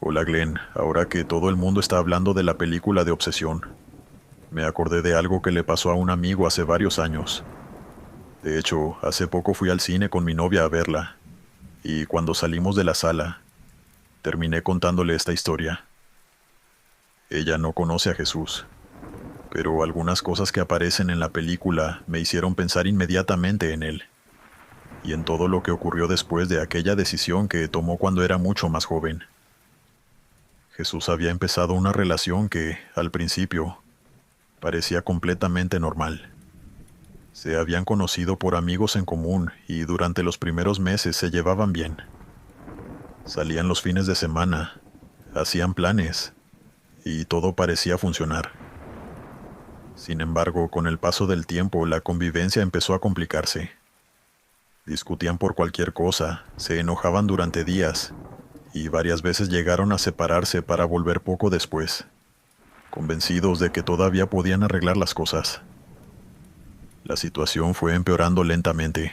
Hola Glenn, ahora que todo el mundo está hablando de la película de Obsesión, me acordé de algo que le pasó a un amigo hace varios años. De hecho, hace poco fui al cine con mi novia a verla, y cuando salimos de la sala, terminé contándole esta historia. Ella no conoce a Jesús, pero algunas cosas que aparecen en la película me hicieron pensar inmediatamente en él, y en todo lo que ocurrió después de aquella decisión que tomó cuando era mucho más joven. Jesús había empezado una relación que, al principio, parecía completamente normal. Se habían conocido por amigos en común y durante los primeros meses se llevaban bien. Salían los fines de semana, hacían planes y todo parecía funcionar. Sin embargo, con el paso del tiempo, la convivencia empezó a complicarse. Discutían por cualquier cosa, se enojaban durante días y varias veces llegaron a separarse para volver poco después, convencidos de que todavía podían arreglar las cosas. La situación fue empeorando lentamente.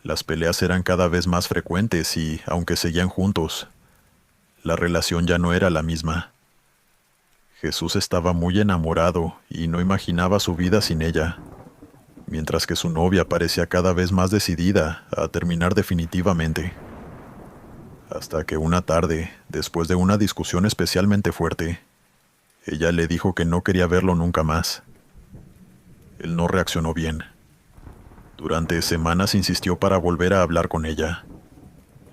Las peleas eran cada vez más frecuentes y, aunque seguían juntos, la relación ya no era la misma. Jesús estaba muy enamorado y no imaginaba su vida sin ella, mientras que su novia parecía cada vez más decidida a terminar definitivamente. Hasta que una tarde, después de una discusión especialmente fuerte, ella le dijo que no quería verlo nunca más. Él no reaccionó bien. Durante semanas insistió para volver a hablar con ella.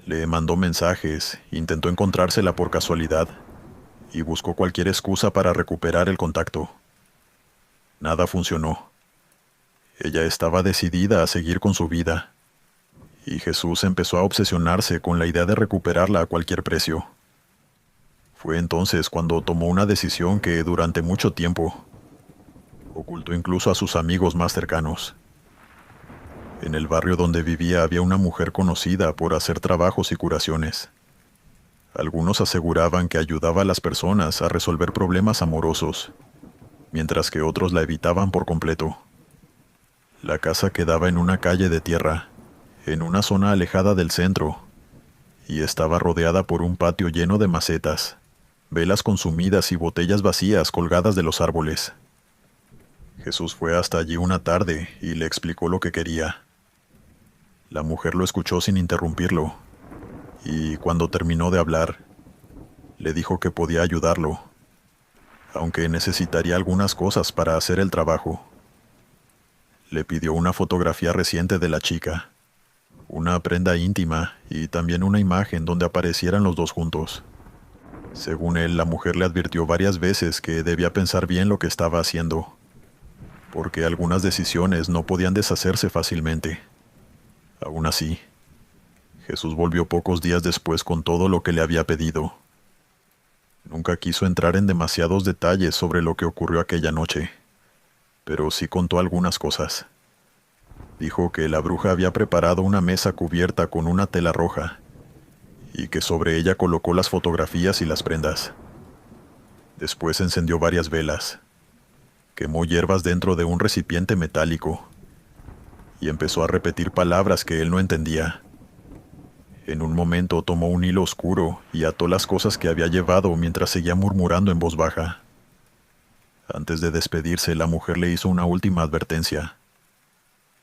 Le mandó mensajes, intentó encontrársela por casualidad y buscó cualquier excusa para recuperar el contacto. Nada funcionó. Ella estaba decidida a seguir con su vida, y Jesús empezó a obsesionarse con la idea de recuperarla a cualquier precio. Fue entonces cuando tomó una decisión que durante mucho tiempo ocultó incluso a sus amigos más cercanos. En el barrio donde vivía había una mujer conocida por hacer trabajos y curaciones. Algunos aseguraban que ayudaba a las personas a resolver problemas amorosos, mientras que otros la evitaban por completo. La casa quedaba en una calle de tierra, en una zona alejada del centro, y estaba rodeada por un patio lleno de macetas, velas consumidas y botellas vacías colgadas de los árboles. Jesús fue hasta allí una tarde y le explicó lo que quería. La mujer lo escuchó sin interrumpirlo, y cuando terminó de hablar, le dijo que podía ayudarlo, aunque necesitaría algunas cosas para hacer el trabajo. Le pidió una fotografía reciente de la chica, una prenda íntima y también una imagen donde aparecieran los dos juntos. Según él, la mujer le advirtió varias veces que debía pensar bien lo que estaba haciendo, porque algunas decisiones no podían deshacerse fácilmente. Aún así, Jesús volvió pocos días después con todo lo que le había pedido. Nunca quiso entrar en demasiados detalles sobre lo que ocurrió aquella noche, pero sí contó algunas cosas. Dijo que la bruja había preparado una mesa cubierta con una tela roja y que sobre ella colocó las fotografías y las prendas. Después encendió varias velas, quemó hierbas dentro de un recipiente metálico y empezó a repetir palabras que él no entendía. En un momento tomó un hilo oscuro y ató las cosas que había llevado mientras seguía murmurando en voz baja. Antes de despedirse, la mujer le hizo una última advertencia.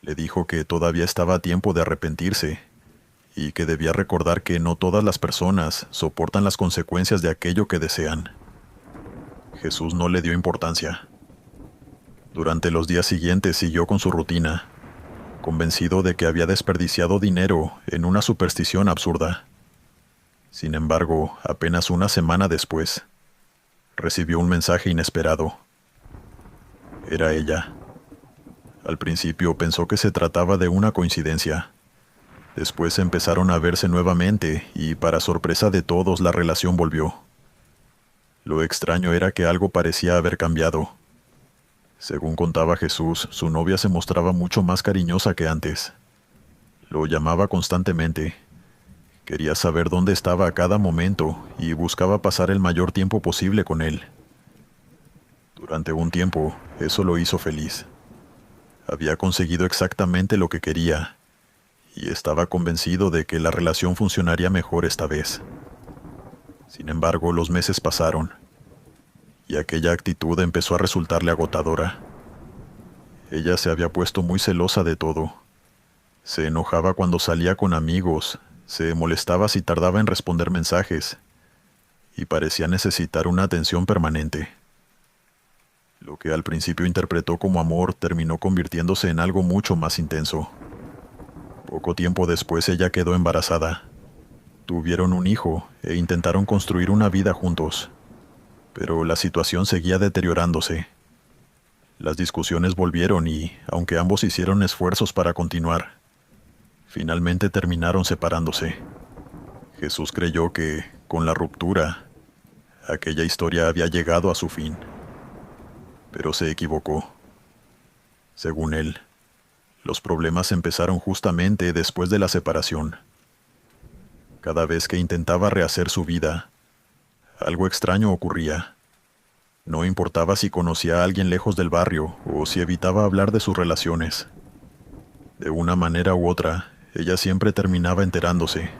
Le dijo que todavía estaba a tiempo de arrepentirse y que debía recordar que no todas las personas soportan las consecuencias de aquello que desean. Jesús no le dio importancia. Durante los días siguientes siguió con su rutina, convencido de que había desperdiciado dinero en una superstición absurda. Sin embargo, apenas una semana después, recibió un mensaje inesperado. Era ella. Al principio pensó que se trataba de una coincidencia. Después empezaron a verse nuevamente y, para sorpresa de todos, la relación volvió. Lo extraño era que algo parecía haber cambiado. Según contaba Jesús, su novia se mostraba mucho más cariñosa que antes. Lo llamaba constantemente. Quería saber dónde estaba a cada momento y buscaba pasar el mayor tiempo posible con él. Durante un tiempo, eso lo hizo feliz. Había conseguido exactamente lo que quería y estaba convencido de que la relación funcionaría mejor esta vez. Sin embargo, los meses pasaron, y aquella actitud empezó a resultarle agotadora. Ella se había puesto muy celosa de todo. Se enojaba cuando salía con amigos, se molestaba si tardaba en responder mensajes, y parecía necesitar una atención permanente. Lo que al principio interpretó como amor terminó convirtiéndose en algo mucho más intenso. Poco tiempo después ella quedó embarazada. Tuvieron un hijo e intentaron construir una vida juntos, pero la situación seguía deteriorándose. Las discusiones volvieron y, aunque ambos hicieron esfuerzos para continuar, finalmente terminaron separándose. Jesús creyó que, con la ruptura, aquella historia había llegado a su fin. Pero se equivocó. Según él, los problemas empezaron justamente después de la separación. Cada vez que intentaba rehacer su vida, algo extraño ocurría. No importaba si conocía a alguien lejos del barrio o si evitaba hablar de sus relaciones. De una manera u otra, ella siempre terminaba enterándose.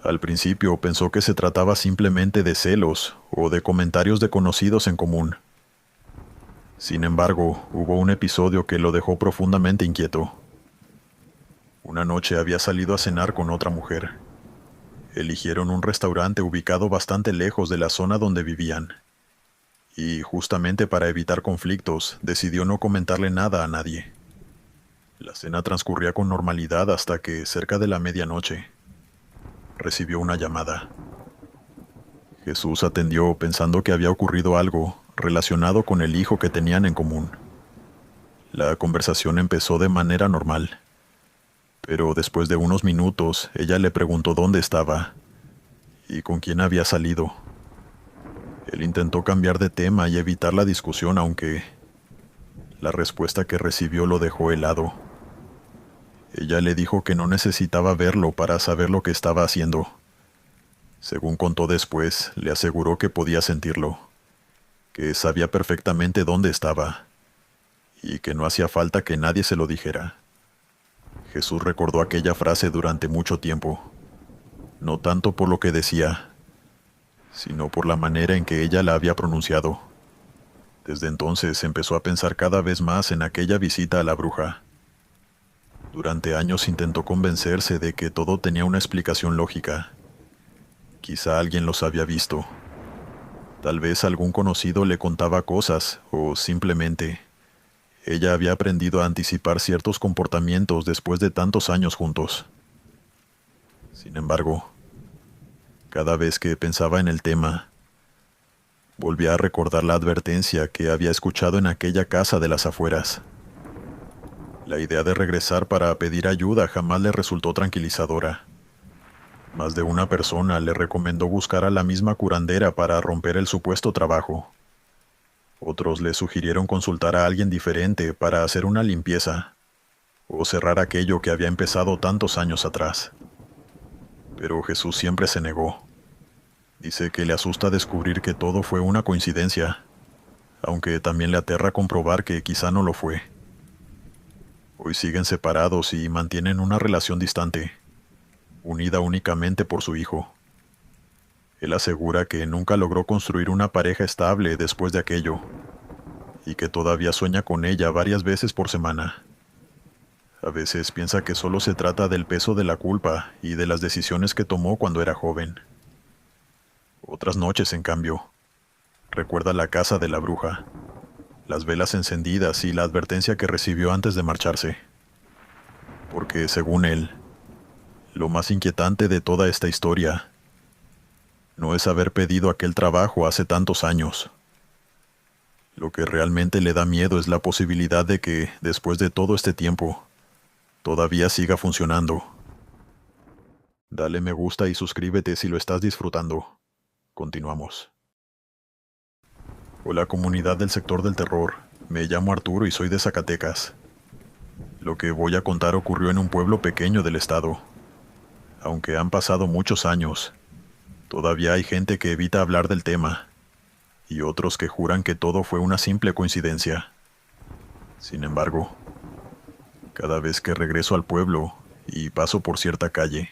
Al principio pensó que se trataba simplemente de celos o de comentarios de conocidos en común. Sin embargo, hubo un episodio que lo dejó profundamente inquieto. Una noche había salido a cenar con otra mujer. Eligieron un restaurante ubicado bastante lejos de la zona donde vivían. Y, justamente para evitar conflictos, decidió no comentarle nada a nadie. La cena transcurría con normalidad hasta que, cerca de la medianoche, recibió una llamada. Jesús atendió pensando que había ocurrido algo relacionado con el hijo que tenían en común. La conversación empezó de manera normal, pero después de unos minutos ella le preguntó dónde estaba y con quién había salido. Él intentó cambiar de tema y evitar la discusión, aunque la respuesta que recibió lo dejó helado. Ella le dijo que no necesitaba verlo para saber lo que estaba haciendo. Según contó después, le aseguró que podía sentirlo, que sabía perfectamente dónde estaba, y que no hacía falta que nadie se lo dijera. Jesús recordó aquella frase durante mucho tiempo, no tanto por lo que decía, sino por la manera en que ella la había pronunciado. Desde entonces empezó a pensar cada vez más en aquella visita a la bruja. Durante años intentó convencerse de que todo tenía una explicación lógica. Quizá alguien los había visto. Tal vez algún conocido le contaba cosas, o simplemente ella había aprendido a anticipar ciertos comportamientos después de tantos años juntos. Sin embargo, cada vez que pensaba en el tema, volvía a recordar la advertencia que había escuchado en aquella casa de las afueras. La idea de regresar para pedir ayuda jamás le resultó tranquilizadora. Más de una persona le recomendó buscar a la misma curandera para romper el supuesto trabajo. Otros le sugirieron consultar a alguien diferente para hacer una limpieza o cerrar aquello que había empezado tantos años atrás. Pero Jesús siempre se negó. Dice que le asusta descubrir que todo fue una coincidencia, aunque también le aterra comprobar que quizá no lo fue. Hoy siguen separados y mantienen una relación distante, unida únicamente por su hijo. Él asegura que nunca logró construir una pareja estable después de aquello, y que todavía sueña con ella varias veces por semana. A veces piensa que solo se trata del peso de la culpa y de las decisiones que tomó cuando era joven. Otras noches, en cambio, recuerda la casa de la bruja, las velas encendidas y la advertencia que recibió antes de marcharse. Porque, según él, lo más inquietante de toda esta historia no es haber pedido aquel trabajo hace tantos años. Lo que realmente le da miedo es la posibilidad de que, después de todo este tiempo, todavía siga funcionando. Dale me gusta y suscríbete si lo estás disfrutando. Continuamos. Hola, comunidad del sector del terror. Me llamo Arturo y soy de Zacatecas. Lo que voy a contar ocurrió en un pueblo pequeño del estado. Aunque han pasado muchos años, todavía hay gente que evita hablar del tema, y otros que juran que todo fue una simple coincidencia. Sin embargo, cada vez que regreso al pueblo y paso por cierta calle,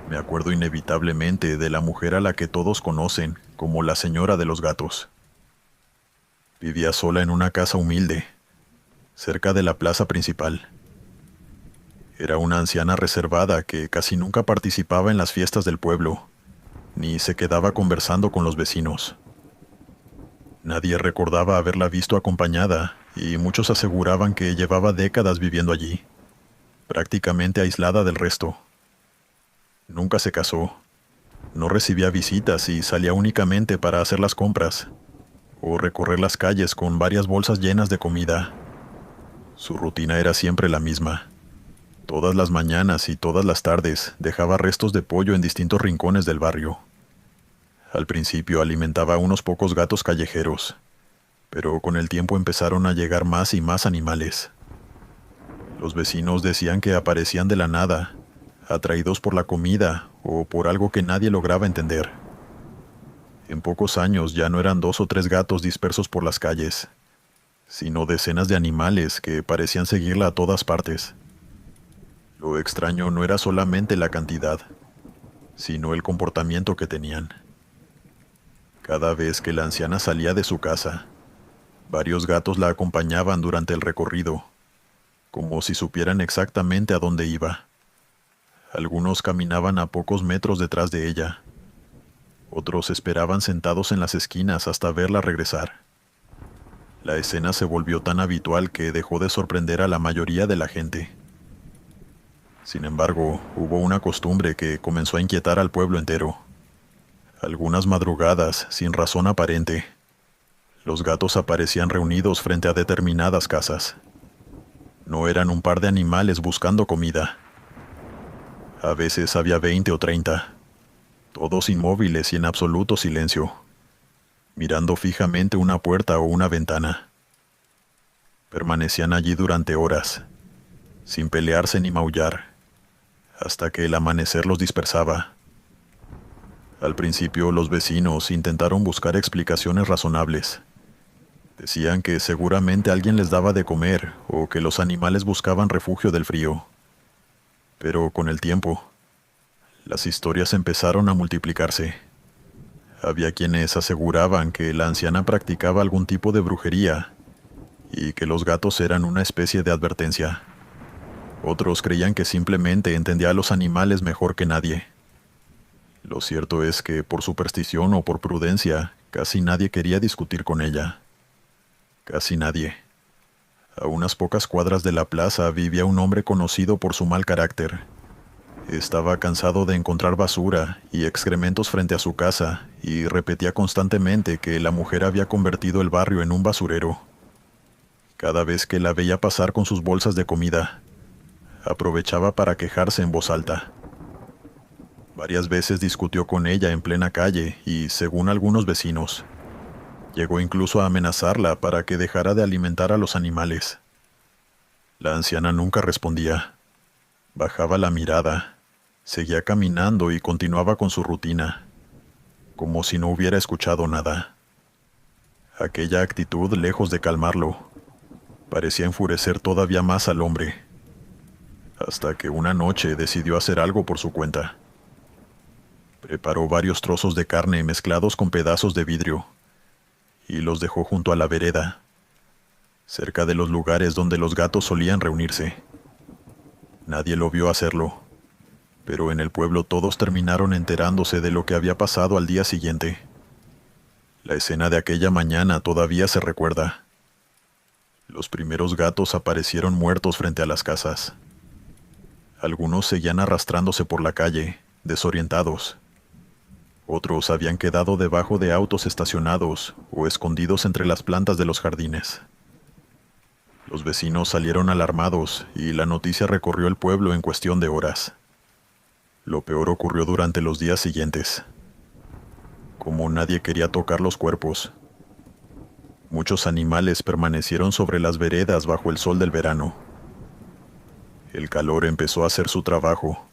Me acuerdo inevitablemente de la mujer a la que todos conocen como la señora de los gatos. Vivía sola en una casa humilde, cerca de la plaza principal. Era una anciana reservada que casi nunca participaba en las fiestas del pueblo, ni se quedaba conversando con los vecinos. Nadie recordaba haberla visto acompañada, y muchos aseguraban que llevaba décadas viviendo allí, prácticamente aislada del resto. Nunca se casó, no recibía visitas y salía únicamente para hacer las compras, o recorrer las calles con varias bolsas llenas de comida. Su rutina era siempre la misma. Todas las mañanas y todas las tardes dejaba restos de pollo en distintos rincones del barrio. Al principio alimentaba a unos pocos gatos callejeros, pero con el tiempo empezaron a llegar más y más animales. Los vecinos decían que aparecían de la nada, atraídos por la comida o por algo que nadie lograba entender. En pocos años ya no eran 2 o 3 gatos dispersos por las calles, sino decenas de animales que parecían seguirla a todas partes. Lo extraño no era solamente la cantidad, sino el comportamiento que tenían. Cada vez que la anciana salía de su casa, varios gatos la acompañaban durante el recorrido, como si supieran exactamente a dónde iba. Algunos caminaban a pocos metros detrás de ella. Otros esperaban sentados en las esquinas hasta verla regresar. La escena se volvió tan habitual que dejó de sorprender a la mayoría de la gente. Sin embargo, hubo una costumbre que comenzó a inquietar al pueblo entero. Algunas madrugadas, sin razón aparente, los gatos aparecían reunidos frente a determinadas casas. No eran un par de animales buscando comida. A veces había 20 o 30, todos inmóviles y en absoluto silencio, mirando fijamente una puerta o una ventana. Permanecían allí durante horas, sin pelearse ni maullar, hasta que el amanecer los dispersaba. Al principio los vecinos intentaron buscar explicaciones razonables. Decían que seguramente alguien les daba de comer o que los animales buscaban refugio del frío. Pero con el tiempo, las historias empezaron a multiplicarse. Había quienes aseguraban que la anciana practicaba algún tipo de brujería y que los gatos eran una especie de advertencia. Otros creían que simplemente entendía a los animales mejor que nadie. Lo cierto es que por superstición o por prudencia, casi nadie quería discutir con ella. Casi nadie. A unas pocas cuadras de la plaza vivía un hombre conocido por su mal carácter. Estaba cansado de encontrar basura y excrementos frente a su casa y repetía constantemente que la mujer había convertido el barrio en un basurero. Cada vez que la veía pasar con sus bolsas de comida, aprovechaba para quejarse en voz alta. Varias veces discutió con ella en plena calle y, según algunos vecinos, llegó incluso a amenazarla para que dejara de alimentar a los animales. La anciana nunca respondía. Bajaba la mirada, seguía caminando y continuaba con su rutina, como si no hubiera escuchado nada. Aquella actitud, lejos de calmarlo, parecía enfurecer todavía más al hombre, hasta que una noche decidió hacer algo por su cuenta. Preparó varios trozos de carne mezclados con pedazos de vidrio y los dejó junto a la vereda, cerca de los lugares donde los gatos solían reunirse. Nadie lo vio hacerlo, pero en el pueblo todos terminaron enterándose de lo que había pasado al día siguiente. La escena de aquella mañana todavía se recuerda. Los primeros gatos aparecieron muertos frente a las casas. Algunos seguían arrastrándose por la calle, desorientados. Otros habían quedado debajo de autos estacionados o escondidos entre las plantas de los jardines. Los vecinos salieron alarmados y la noticia recorrió el pueblo en cuestión de horas. Lo peor ocurrió durante los días siguientes. Como nadie quería tocar los cuerpos, muchos animales permanecieron sobre las veredas bajo el sol del verano. El calor empezó a hacer su trabajo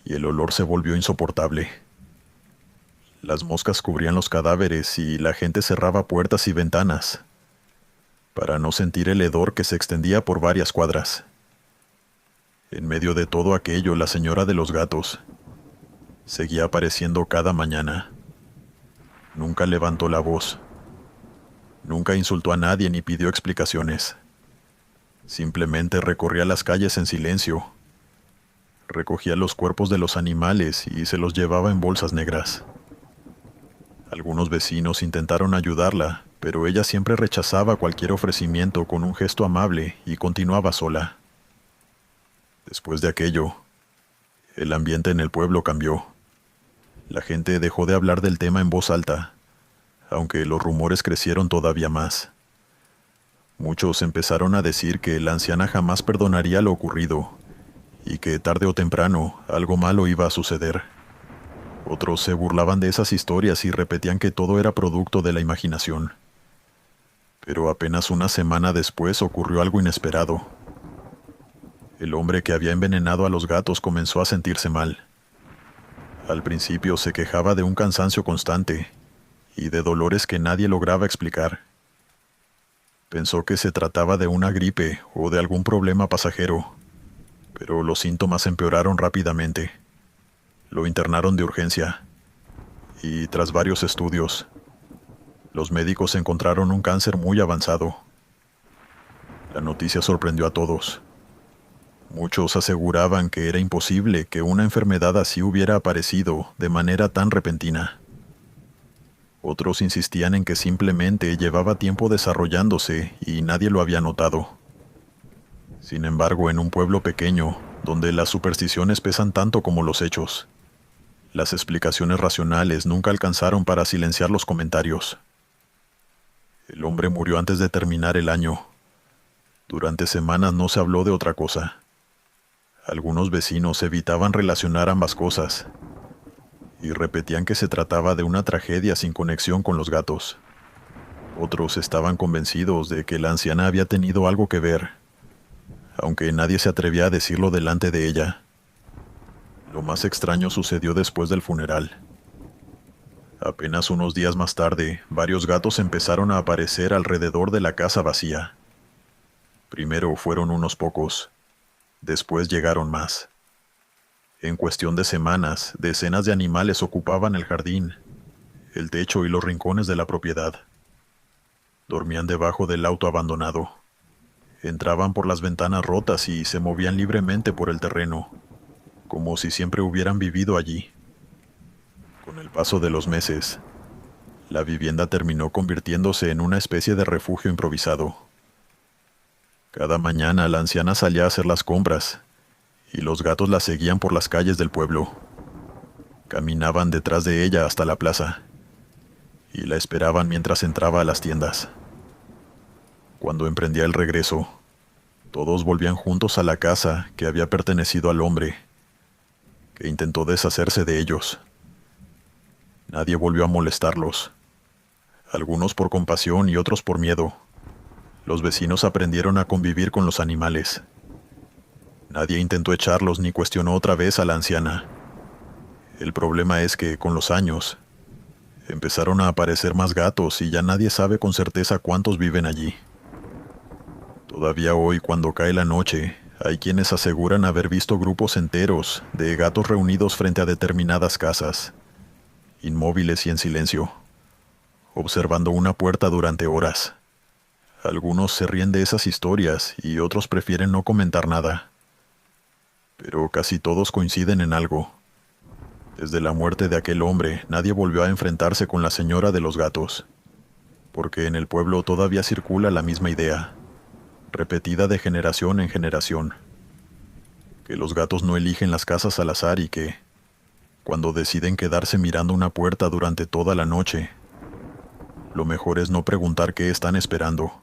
y el olor se volvió insoportable. Las moscas cubrían los cadáveres y la gente cerraba puertas y ventanas para no sentir el hedor que se extendía por varias cuadras. En medio de todo aquello, la señora de los gatos Seguía apareciendo cada mañana. Nunca levantó la voz. Nunca insultó a nadie ni pidió explicaciones. Simplemente recorría las calles en silencio. Recogía los cuerpos de los animales y se los llevaba en bolsas negras. Algunos vecinos intentaron ayudarla, pero ella siempre rechazaba cualquier ofrecimiento con un gesto amable y continuaba sola. Después de aquello, el ambiente en el pueblo cambió. La gente dejó de hablar del tema en voz alta, aunque los rumores crecieron todavía más. Muchos empezaron a decir que la anciana jamás perdonaría lo ocurrido y que tarde o temprano algo malo iba a suceder. Otros se burlaban de esas historias y repetían que todo era producto de la imaginación. Pero apenas una semana después ocurrió algo inesperado. El hombre que había envenenado a los gatos comenzó a sentirse mal. Al principio se quejaba de un cansancio constante y de dolores que nadie lograba explicar. Pensó que se trataba de una gripe o de algún problema pasajero, pero los síntomas empeoraron rápidamente. Lo internaron de urgencia y, tras varios estudios, los médicos encontraron un cáncer muy avanzado. La noticia sorprendió a todos. Muchos aseguraban que era imposible que una enfermedad así hubiera aparecido de manera tan repentina. Otros insistían en que simplemente llevaba tiempo desarrollándose y nadie lo había notado. Sin embargo, en un pueblo pequeño, donde las supersticiones pesan tanto como los hechos, las explicaciones racionales nunca alcanzaron para silenciar los comentarios. El hombre murió antes de terminar el año. Durante semanas no se habló de otra cosa. Algunos vecinos evitaban relacionar ambas cosas y repetían que se trataba de una tragedia sin conexión con los gatos. Otros estaban convencidos de que la anciana había tenido algo que ver, aunque nadie se atrevía a decirlo delante de ella. Lo más extraño sucedió después del funeral. Apenas unos días más tarde, varios gatos empezaron a aparecer alrededor de la casa vacía. Primero fueron unos pocos. Después llegaron más. En cuestión de semanas, decenas de animales ocupaban el jardín, el techo y los rincones de la propiedad. Dormían debajo del auto abandonado. Entraban por las ventanas rotas y se movían libremente por el terreno, como si siempre hubieran vivido allí. Con el paso de los meses, la vivienda terminó convirtiéndose en una especie de refugio improvisado. Cada mañana la anciana salía a hacer las compras, y los gatos la seguían por las calles del pueblo. Caminaban detrás de ella hasta la plaza, y la esperaban mientras entraba a las tiendas. Cuando emprendía el regreso, todos volvían juntos a la casa que había pertenecido al hombre, que intentó deshacerse de ellos. Nadie volvió a molestarlos, algunos por compasión y otros por miedo. Los vecinos aprendieron a convivir con los animales. Nadie intentó echarlos ni cuestionó otra vez a la anciana. El problema es que, con los años, empezaron a aparecer más gatos y ya nadie sabe con certeza cuántos viven allí. Todavía hoy, cuando cae la noche, hay quienes aseguran haber visto grupos enteros de gatos reunidos frente a determinadas casas, inmóviles y en silencio, observando una puerta durante horas. Algunos se ríen de esas historias y otros prefieren no comentar nada. Pero casi todos coinciden en algo. Desde la muerte de aquel hombre, nadie volvió a enfrentarse con la señora de los gatos, porque en el pueblo todavía circula la misma idea, repetida de generación en generación, que los gatos no eligen las casas al azar y que, cuando deciden quedarse mirando una puerta durante toda la noche, lo mejor es no preguntar qué están esperando.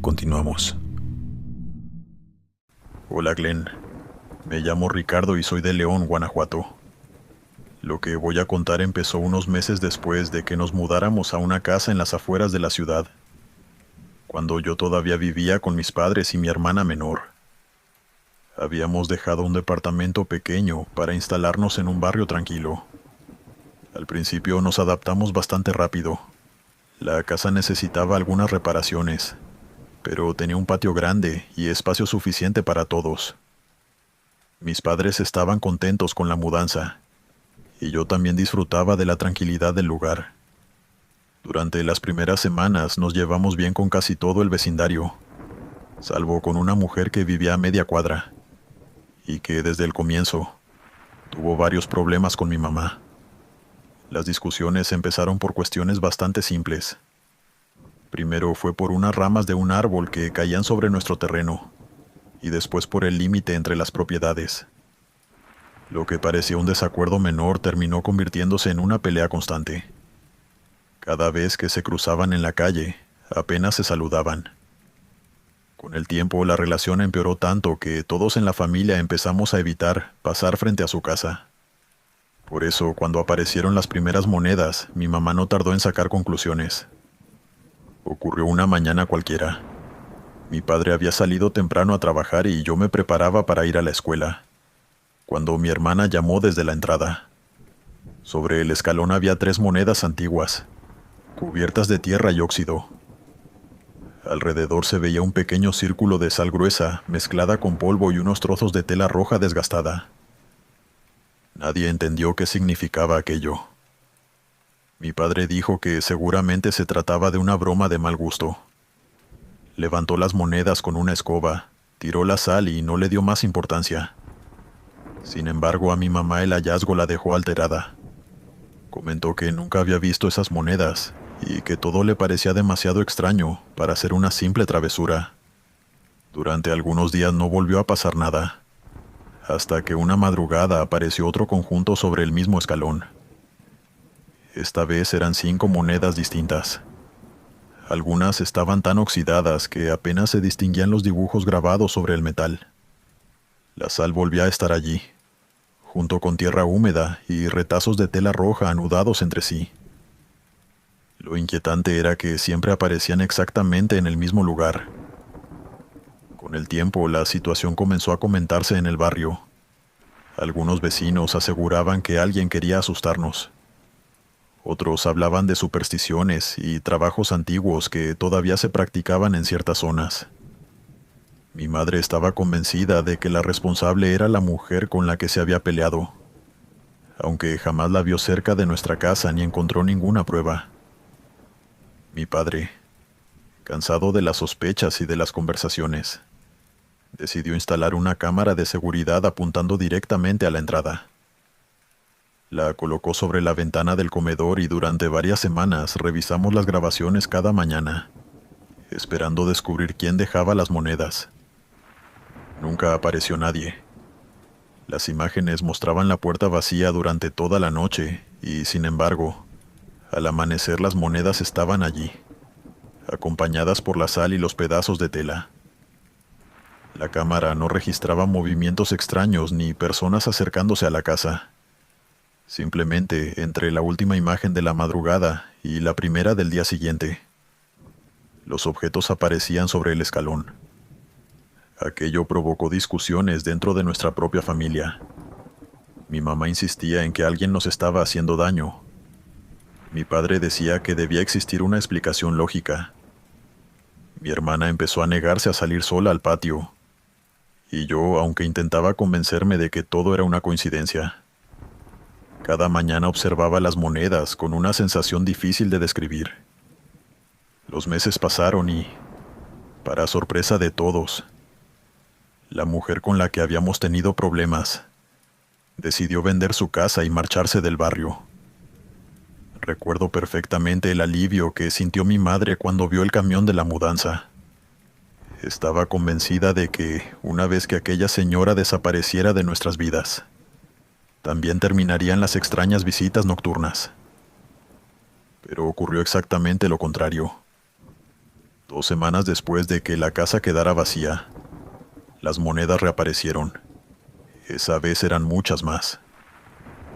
Continuamos. Hola Glenn, me llamo Ricardo y soy de León, Guanajuato. Lo que voy a contar empezó unos meses después de que nos mudáramos a una casa en las afueras de la ciudad, cuando yo todavía vivía con mis padres y mi hermana menor. Habíamos dejado un departamento pequeño para instalarnos en un barrio tranquilo. Al principio nos adaptamos bastante rápido. La casa necesitaba algunas reparaciones, pero tenía un patio grande y espacio suficiente para todos. Mis padres estaban contentos con la mudanza, y yo también disfrutaba de la tranquilidad del lugar. Durante las primeras semanas nos llevamos bien con casi todo el vecindario, salvo con una mujer que vivía a media cuadra, y que desde el comienzo tuvo varios problemas con mi mamá. Las discusiones empezaron por cuestiones bastante simples. Primero fue por unas ramas de un árbol que caían sobre nuestro terreno, y después por el límite entre las propiedades. Lo que parecía un desacuerdo menor terminó convirtiéndose en una pelea constante. Cada vez que se cruzaban en la calle, apenas se saludaban. Con el tiempo la relación empeoró tanto que todos en la familia empezamos a evitar pasar frente a su casa. Por eso, cuando aparecieron las primeras monedas, mi mamá no tardó en sacar conclusiones. Ocurrió una mañana cualquiera. Mi padre había salido temprano a trabajar y yo me preparaba para ir a la escuela, cuando mi hermana llamó desde la entrada. Sobre el escalón había 3 monedas antiguas, cubiertas de tierra y óxido. Alrededor se veía un pequeño círculo de sal gruesa mezclada con polvo y unos trozos de tela roja desgastada. Nadie entendió qué significaba aquello. Mi padre dijo que seguramente se trataba de una broma de mal gusto. Levantó las monedas con una escoba, tiró la sal y no le dio más importancia. Sin embargo, a mi mamá el hallazgo la dejó alterada. Comentó que nunca había visto esas monedas y que todo le parecía demasiado extraño para ser una simple travesura. Durante algunos días no volvió a pasar nada, hasta que una madrugada apareció otro conjunto sobre el mismo escalón. Esta vez eran 5 monedas distintas. Algunas estaban tan oxidadas que apenas se distinguían los dibujos grabados sobre el metal. La sal volvía a estar allí, junto con tierra húmeda y retazos de tela roja anudados entre sí. Lo inquietante era que siempre aparecían exactamente en el mismo lugar. Con el tiempo, la situación comenzó a comentarse en el barrio. Algunos vecinos aseguraban que alguien quería asustarnos. Otros hablaban de supersticiones y trabajos antiguos que todavía se practicaban en ciertas zonas. Mi madre estaba convencida de que la responsable era la mujer con la que se había peleado, aunque jamás la vio cerca de nuestra casa ni encontró ninguna prueba. Mi padre, cansado de las sospechas y de las conversaciones, decidió instalar una cámara de seguridad apuntando directamente a la entrada. La colocó sobre la ventana del comedor y durante varias semanas revisamos las grabaciones cada mañana, esperando descubrir quién dejaba las monedas. Nunca apareció nadie. Las imágenes mostraban la puerta vacía durante toda la noche y, sin embargo, al amanecer las monedas estaban allí, acompañadas por la sal y los pedazos de tela. La cámara no registraba movimientos extraños ni personas acercándose a la casa. Simplemente, entre la última imagen de la madrugada y la primera del día siguiente, los objetos aparecían sobre el escalón. Aquello provocó discusiones dentro de nuestra propia familia. Mi mamá insistía en que alguien nos estaba haciendo daño. Mi padre decía que debía existir una explicación lógica. Mi hermana empezó a negarse a salir sola al patio, y yo, aunque intentaba convencerme de que todo era una coincidencia, cada mañana observaba las monedas con una sensación difícil de describir. Los meses pasaron y, para sorpresa de todos, la mujer con la que habíamos tenido problemas decidió vender su casa y marcharse del barrio. Recuerdo perfectamente el alivio que sintió mi madre cuando vio el camión de la mudanza. Estaba convencida de que, una vez que aquella señora desapareciera de nuestras vidas, también terminarían las extrañas visitas nocturnas. Pero ocurrió exactamente lo contrario. 2 semanas después de que la casa quedara vacía, las monedas reaparecieron. Esa vez eran muchas más.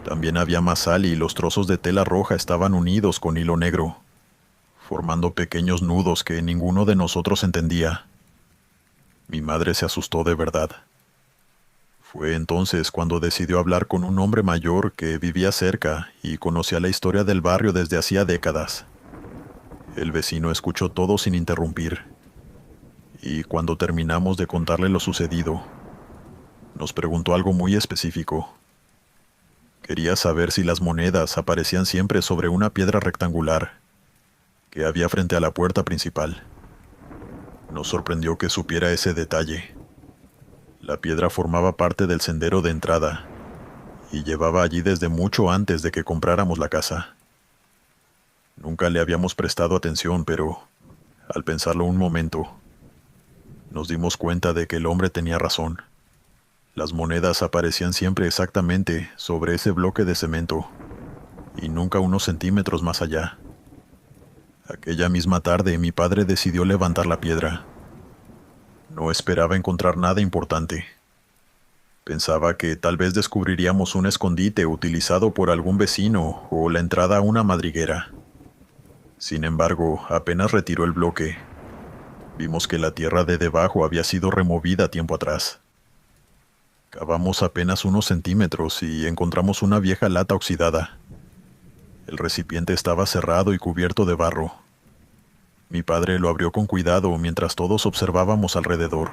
También había más sal y los trozos de tela roja estaban unidos con hilo negro, formando pequeños nudos que ninguno de nosotros entendía. Mi madre se asustó de verdad. Fue entonces cuando decidió hablar con un hombre mayor que vivía cerca y conocía la historia del barrio desde hacía décadas. El vecino escuchó todo sin interrumpir, y cuando terminamos de contarle lo sucedido, Nos preguntó algo muy específico. Quería saber si las monedas aparecían siempre sobre una piedra rectangular que había frente a la puerta principal. Nos sorprendió que supiera ese detalle. La piedra formaba parte del sendero de entrada y llevaba allí desde mucho antes de que compráramos la casa. Nunca le habíamos prestado atención, pero al pensarlo un momento, nos dimos cuenta de que el hombre tenía razón. Las monedas aparecían siempre exactamente sobre ese bloque de cemento y nunca unos centímetros más allá. Aquella misma tarde mi padre decidió levantar la piedra. No esperaba encontrar nada importante. Pensaba que tal vez descubriríamos un escondite utilizado por algún vecino o la entrada a una madriguera. Sin embargo, apenas retiró el bloque, vimos que la tierra de debajo había sido removida tiempo atrás. Cavamos apenas unos centímetros y encontramos una vieja lata oxidada. El recipiente estaba cerrado y cubierto de barro. Mi padre lo abrió con cuidado mientras todos observábamos alrededor.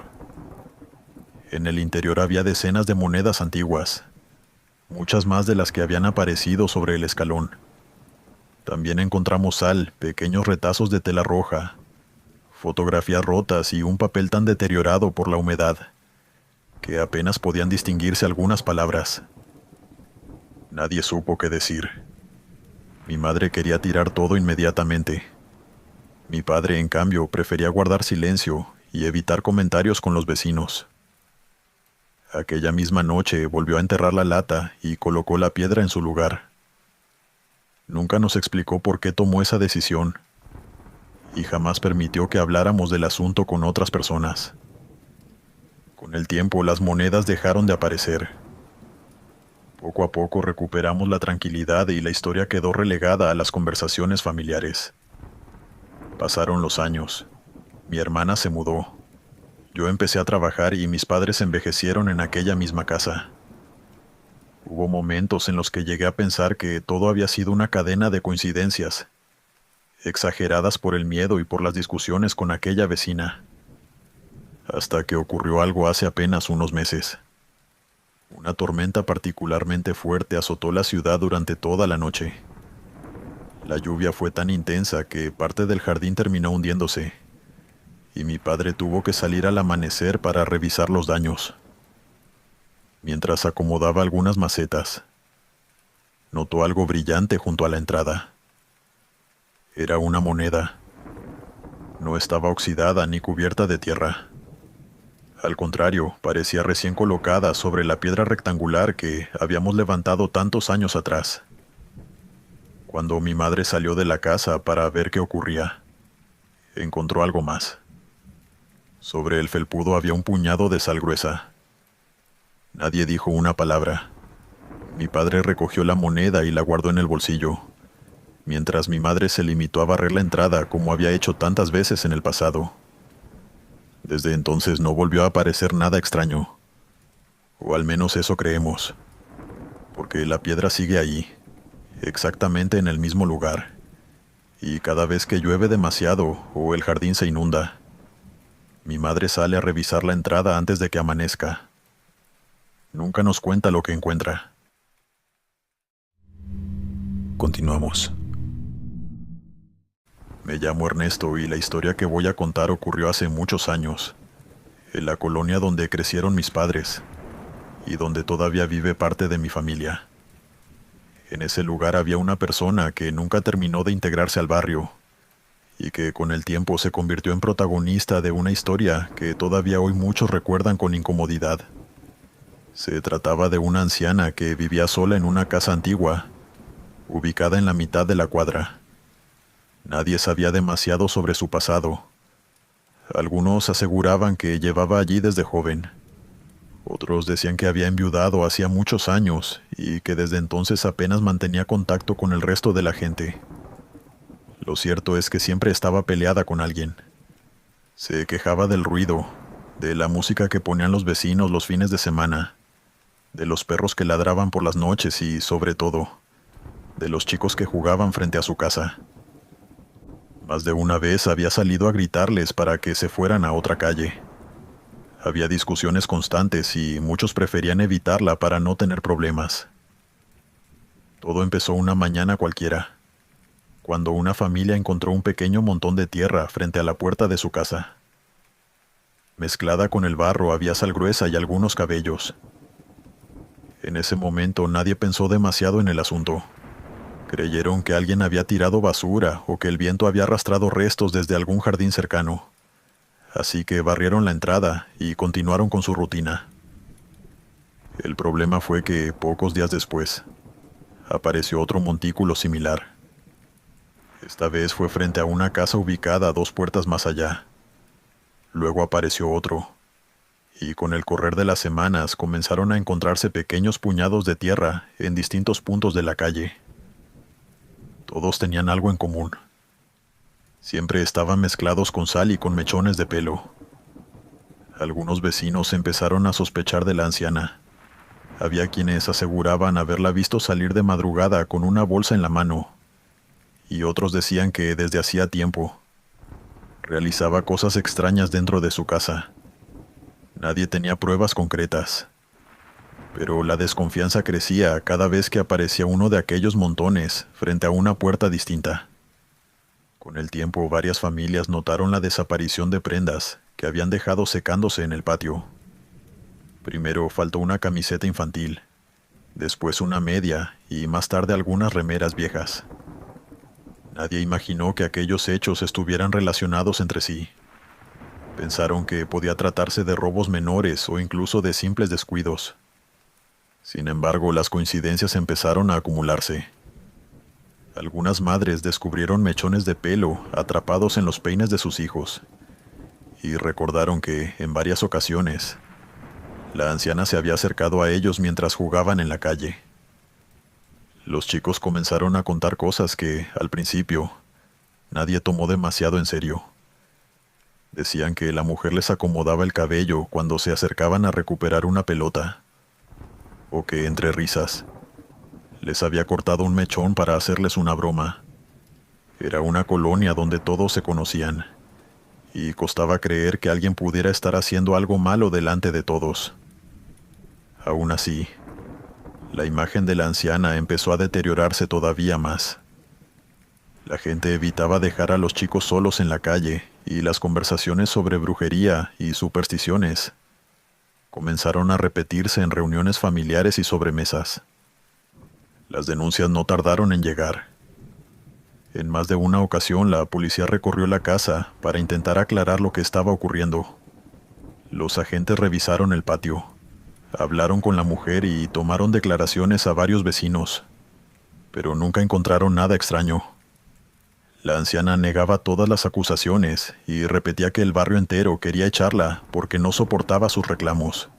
En el interior había decenas de monedas antiguas, muchas más de las que habían aparecido sobre el escalón. También encontramos sal, pequeños retazos de tela roja, fotografías rotas y un papel tan deteriorado por la humedad que apenas podían distinguirse algunas palabras. Nadie supo qué decir. Mi madre quería tirar todo inmediatamente. Mi padre, en cambio, prefería guardar silencio y evitar comentarios con los vecinos. Aquella misma noche volvió a enterrar la lata y colocó la piedra en su lugar. Nunca nos explicó por qué tomó esa decisión y jamás permitió que habláramos del asunto con otras personas. Con el tiempo, las monedas dejaron de aparecer. Poco a poco recuperamos la tranquilidad y la historia quedó relegada a las conversaciones familiares. Pasaron los años. Mi hermana se mudó. Yo empecé a trabajar y mis padres envejecieron en aquella misma casa. Hubo momentos en los que llegué a pensar que todo había sido una cadena de coincidencias, exageradas por el miedo y por las discusiones con aquella vecina. Hasta que ocurrió algo hace apenas unos meses. Una tormenta particularmente fuerte azotó la ciudad durante toda la noche. La lluvia fue tan intensa que parte del jardín terminó hundiéndose, y mi padre tuvo que salir al amanecer para revisar los daños. Mientras acomodaba algunas macetas, notó algo brillante junto a la entrada. Era una moneda. No estaba oxidada ni cubierta de tierra. Al contrario, parecía recién colocada sobre la piedra rectangular que habíamos levantado tantos años atrás. Cuando mi madre salió de la casa para ver qué ocurría, encontró algo más. Sobre el felpudo había un puñado de sal gruesa. Nadie dijo una palabra. Mi padre recogió la moneda y la guardó en el bolsillo, mientras mi madre se limitó a barrer la entrada como había hecho tantas veces en el pasado. Desde entonces no volvió a aparecer nada extraño, o al menos eso creemos, porque la piedra sigue ahí, exactamente en el mismo lugar, y cada vez que llueve demasiado o el jardín se inunda, mi madre sale a revisar la entrada antes de que amanezca. Nunca nos cuenta lo que encuentra. Continuamos. Me llamo Ernesto y la historia que voy a contar ocurrió hace muchos años, en la colonia donde crecieron mis padres y donde todavía vive parte de mi familia. En ese lugar había una persona que nunca terminó de integrarse al barrio y que con el tiempo se convirtió en protagonista de una historia que todavía hoy muchos recuerdan con incomodidad. Se trataba de una anciana que vivía sola en una casa antigua, ubicada en la mitad de la cuadra. Nadie sabía demasiado sobre su pasado. Algunos aseguraban que llevaba allí desde joven. Otros decían que había enviudado hacía muchos años y que desde entonces apenas mantenía contacto con el resto de la gente. Lo cierto es que siempre estaba peleada con alguien. Se quejaba del ruido, de la música que ponían los vecinos los fines de semana, de los perros que ladraban por las noches y, sobre todo, de los chicos que jugaban frente a su casa. Más de una vez había salido a gritarles para que se fueran a otra calle. Había discusiones constantes y muchos preferían evitarla para no tener problemas. Todo empezó una mañana cualquiera, cuando una familia encontró un pequeño montón de tierra frente a la puerta de su casa. Mezclada con el barro había sal gruesa y algunos cabellos. En ese momento nadie pensó demasiado en el asunto. Creyeron que alguien había tirado basura o que el viento había arrastrado restos desde algún jardín cercano. Así que barrieron la entrada y continuaron con su rutina. El problema fue que, pocos días después, apareció otro montículo similar. Esta vez fue frente a una casa ubicada 2 puertas más allá. Luego apareció otro, y con el correr de las semanas comenzaron a encontrarse pequeños puñados de tierra en distintos puntos de la calle. Todos tenían algo en común. Siempre estaban mezclados con sal y con mechones de pelo. Algunos vecinos empezaron a sospechar de la anciana. Había quienes aseguraban haberla visto salir de madrugada con una bolsa en la mano, y otros decían que desde hacía tiempo realizaba cosas extrañas dentro de su casa. Nadie tenía pruebas concretas, pero la desconfianza crecía cada vez que aparecía uno de aquellos montones frente a una puerta distinta. Con el tiempo, varias familias notaron la desaparición de prendas que habían dejado secándose en el patio. Primero faltó una camiseta infantil, después una media y más tarde algunas remeras viejas. Nadie imaginó que aquellos hechos estuvieran relacionados entre sí. Pensaron que podía tratarse de robos menores o incluso de simples descuidos. Sin embargo, las coincidencias empezaron a acumularse. Algunas madres descubrieron mechones de pelo atrapados en los peines de sus hijos, y recordaron que, en varias ocasiones, la anciana se había acercado a ellos mientras jugaban en la calle. Los chicos comenzaron a contar cosas que, al principio, nadie tomó demasiado en serio. Decían que la mujer les acomodaba el cabello cuando se acercaban a recuperar una pelota, o que, entre risas, les había cortado un mechón para hacerles una broma. Era una colonia donde todos se conocían, y costaba creer que alguien pudiera estar haciendo algo malo delante de todos. Aún así, la imagen de la anciana empezó a deteriorarse todavía más. La gente evitaba dejar a los chicos solos en la calle, y las conversaciones sobre brujería y supersticiones comenzaron a repetirse en reuniones familiares y sobremesas. Las denuncias no tardaron en llegar. En más de una ocasión, la policía recorrió la casa para intentar aclarar lo que estaba ocurriendo. Los agentes revisaron el patio, hablaron con la mujer y tomaron declaraciones a varios vecinos, pero nunca encontraron nada extraño. La anciana negaba todas las acusaciones y repetía que el barrio entero quería echarla porque no soportaba sus reclamos.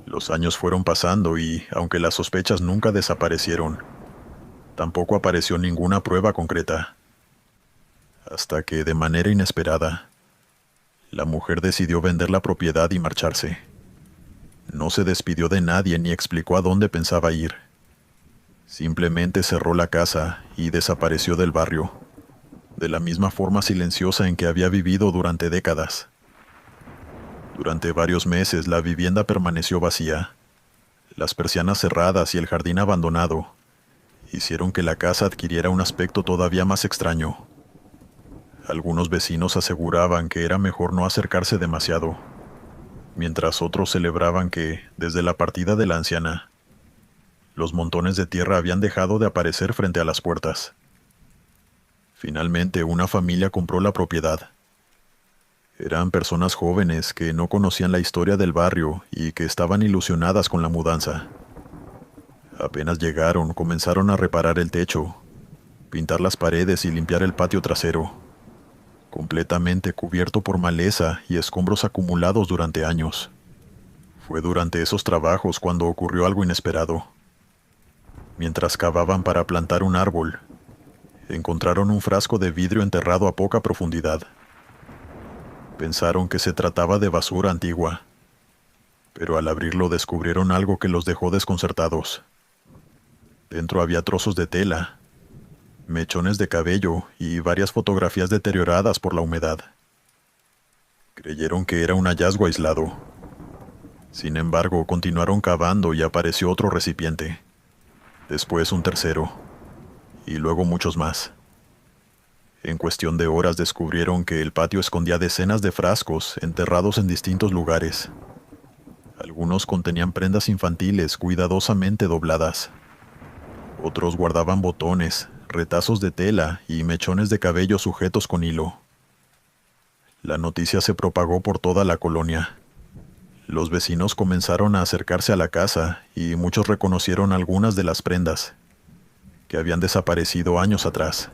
Los años fueron pasando y, aunque las sospechas nunca desaparecieron, tampoco apareció ninguna prueba concreta. Hasta que, de manera inesperada, la mujer decidió vender la propiedad y marcharse. No se despidió de nadie ni explicó a dónde pensaba ir. Simplemente cerró la casa y desapareció del barrio, de la misma forma silenciosa en que había vivido durante décadas. Durante varios meses la vivienda permaneció vacía. Las persianas cerradas y el jardín abandonado hicieron que la casa adquiriera un aspecto todavía más extraño. Algunos vecinos aseguraban que era mejor no acercarse demasiado, mientras otros celebraban que, desde la partida de la anciana, los montones de tierra habían dejado de aparecer frente a las puertas. Finalmente, una familia compró la propiedad. Eran personas jóvenes que no conocían la historia del barrio y que estaban ilusionadas con la mudanza. Apenas llegaron, comenzaron a reparar el techo, pintar las paredes y limpiar el patio trasero, completamente cubierto por maleza y escombros acumulados durante años. Fue durante esos trabajos cuando ocurrió algo inesperado. Mientras cavaban para plantar un árbol, encontraron un frasco de vidrio enterrado a poca profundidad. Pensaron que se trataba de basura antigua, pero al abrirlo descubrieron algo que los dejó desconcertados. Dentro había trozos de tela, mechones de cabello y varias fotografías deterioradas por la humedad. Creyeron que era un hallazgo aislado. Sin embargo, continuaron cavando y apareció otro recipiente. Después un tercero. Y luego muchos más. En cuestión de horas descubrieron que el patio escondía decenas de frascos enterrados en distintos lugares. Algunos contenían prendas infantiles cuidadosamente dobladas. Otros guardaban botones, retazos de tela y mechones de cabello sujetos con hilo. La noticia se propagó por toda la colonia. Los vecinos comenzaron a acercarse a la casa y muchos reconocieron algunas de las prendas, que habían desaparecido años atrás.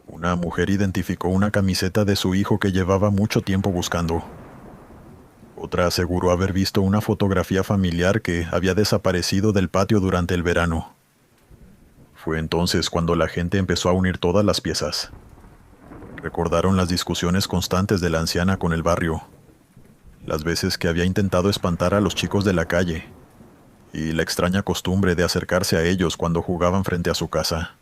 Una mujer identificó una camiseta de su hijo que llevaba mucho tiempo buscando. Otra aseguró haber visto una fotografía familiar que había desaparecido del patio durante el verano. Fue entonces cuando la gente empezó a unir todas las piezas. Recordaron las discusiones constantes de la anciana con el barrio, las veces que había intentado espantar a los chicos de la calle, y la extraña costumbre de acercarse a ellos cuando jugaban frente a su casa.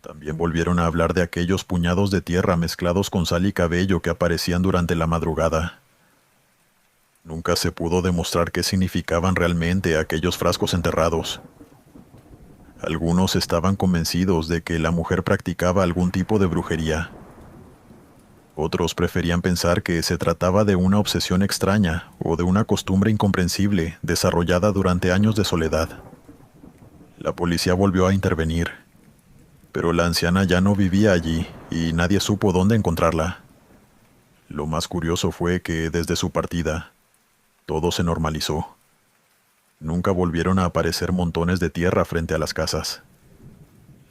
También volvieron a hablar de aquellos puñados de tierra mezclados con sal y cabello que aparecían durante la madrugada. Nunca se pudo demostrar qué significaban realmente aquellos frascos enterrados. Algunos estaban convencidos de que la mujer practicaba algún tipo de brujería. Otros preferían pensar que se trataba de una obsesión extraña o de una costumbre incomprensible desarrollada durante años de soledad. La policía volvió a intervenir, pero la anciana ya no vivía allí y nadie supo dónde encontrarla. Lo más curioso fue que desde su partida, todo se normalizó. Nunca volvieron a aparecer montones de tierra frente a las casas.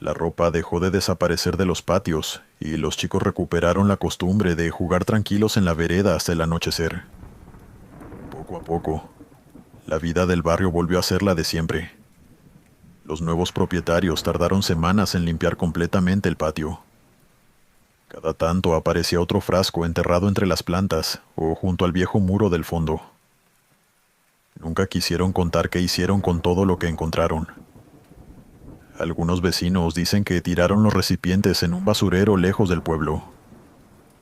La ropa dejó de desaparecer de los patios y los chicos recuperaron la costumbre de jugar tranquilos en la vereda hasta el anochecer. Poco a poco, la vida del barrio volvió a ser la de siempre. Los nuevos propietarios tardaron semanas en limpiar completamente el patio. Cada tanto aparecía otro frasco enterrado entre las plantas o junto al viejo muro del fondo. Nunca quisieron contar qué hicieron con todo lo que encontraron. Algunos vecinos dicen que tiraron los recipientes en un basurero lejos del pueblo.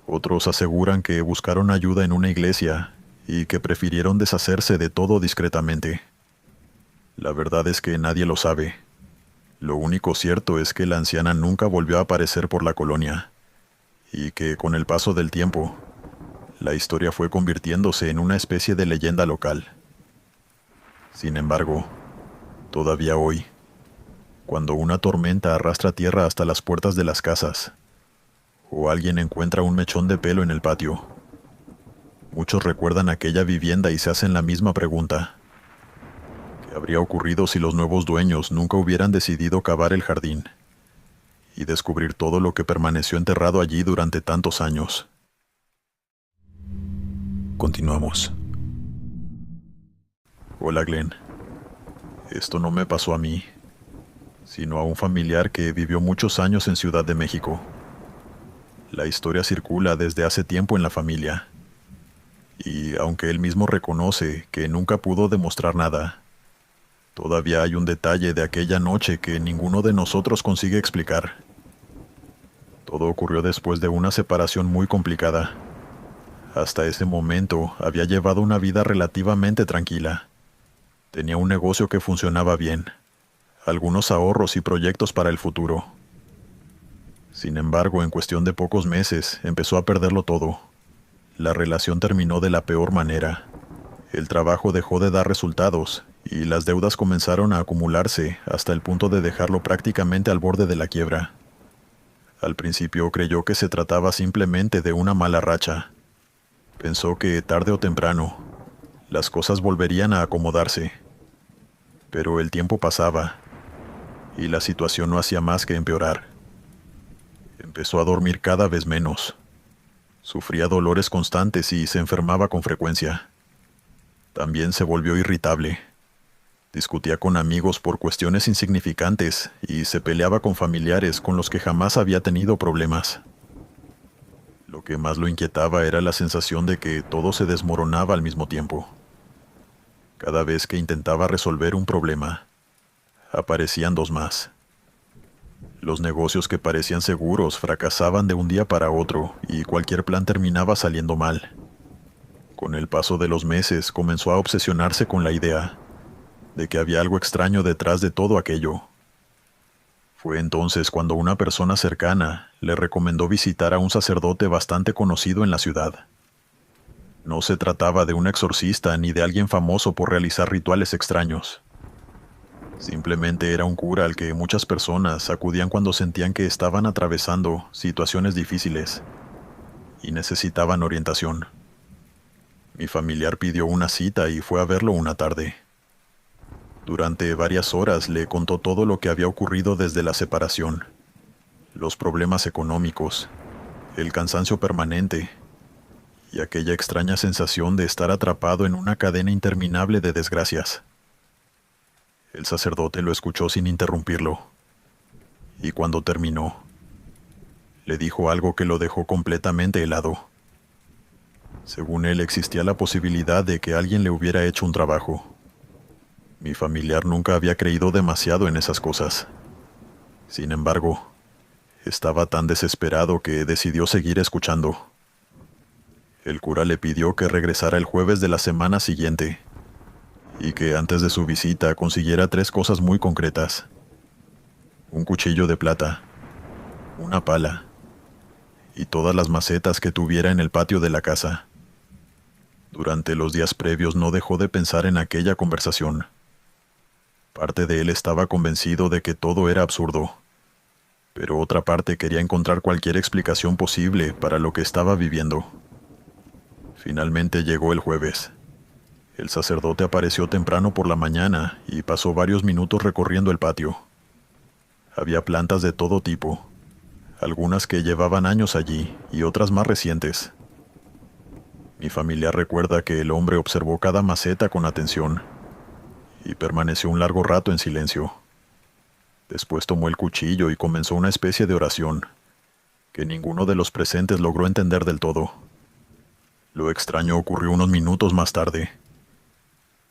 Otros aseguran que buscaron ayuda en una iglesia y que prefirieron deshacerse de todo discretamente. La verdad es que nadie lo sabe. Lo único cierto es que la anciana nunca volvió a aparecer por la colonia y que con el paso del tiempo, la historia fue convirtiéndose en una especie de leyenda local. Sin embargo, todavía hoy, cuando una tormenta arrastra tierra hasta las puertas de las casas, o alguien encuentra un mechón de pelo en el patio, muchos recuerdan aquella vivienda y se hacen la misma pregunta. ¿Qué habría ocurrido si los nuevos dueños nunca hubieran decidido cavar el jardín y descubrir todo lo que permaneció enterrado allí durante tantos años? Continuamos. Hola, Glenn. Esto no me pasó a mí, sino a un familiar que vivió muchos años en Ciudad de México. La historia circula desde hace tiempo en la familia, y aunque él mismo reconoce que nunca pudo demostrar nada, todavía hay un detalle de aquella noche que ninguno de nosotros consigue explicar. Todo ocurrió después de una separación muy complicada. Hasta ese momento había llevado una vida relativamente tranquila. Tenía un negocio que funcionaba bien, algunos ahorros y proyectos para el futuro. Sin embargo, en cuestión de pocos meses, empezó a perderlo todo. La relación terminó de la peor manera. El trabajo dejó de dar resultados y las deudas comenzaron a acumularse hasta el punto de dejarlo prácticamente al borde de la quiebra. Al principio creyó que se trataba simplemente de una mala racha. Pensó que tarde o temprano, las cosas volverían a acomodarse. Pero el tiempo pasaba, y la situación no hacía más que empeorar. Empezó a dormir cada vez menos. Sufría dolores constantes y se enfermaba con frecuencia. También se volvió irritable. Discutía con amigos por cuestiones insignificantes y se peleaba con familiares con los que jamás había tenido problemas. Lo que más lo inquietaba era la sensación de que todo se desmoronaba al mismo tiempo. Cada vez que intentaba resolver un problema, aparecían dos más. Los negocios que parecían seguros fracasaban de un día para otro y cualquier plan terminaba saliendo mal. Con el paso de los meses comenzó a obsesionarse con la idea de que había algo extraño detrás de todo aquello. Fue entonces cuando una persona cercana le recomendó visitar a un sacerdote bastante conocido en la ciudad. No se trataba de un exorcista ni de alguien famoso por realizar rituales extraños. Simplemente era un cura al que muchas personas acudían cuando sentían que estaban atravesando situaciones difíciles y necesitaban orientación. Mi familiar pidió una cita y fue a verlo una tarde. Durante varias horas le contó todo lo que había ocurrido desde la separación, los problemas económicos, el cansancio permanente y aquella extraña sensación de estar atrapado en una cadena interminable de desgracias. El sacerdote lo escuchó sin interrumpirlo, y cuando terminó, le dijo algo que lo dejó completamente helado. Según él, existía la posibilidad de que alguien le hubiera hecho un trabajo. Mi familiar nunca había creído demasiado en esas cosas. Sin embargo, estaba tan desesperado que decidió seguir escuchando. El cura le pidió que regresara el jueves de la semana siguiente y que antes de su visita consiguiera 3 cosas muy concretas: un cuchillo de plata, una pala y todas las macetas que tuviera en el patio de la casa. Durante los días previos no dejó de pensar en aquella conversación. Parte de él estaba convencido de que todo era absurdo, pero otra parte quería encontrar cualquier explicación posible para lo que estaba viviendo. Finalmente llegó el jueves. El sacerdote apareció temprano por la mañana y pasó varios minutos recorriendo el patio. Había plantas de todo tipo, algunas que llevaban años allí y otras más recientes. Mi familiar recuerda que el hombre observó cada maceta con atención y permaneció un largo rato en silencio. Después tomó el cuchillo y comenzó una especie de oración que ninguno de los presentes logró entender del todo. Lo extraño ocurrió unos minutos más tarde.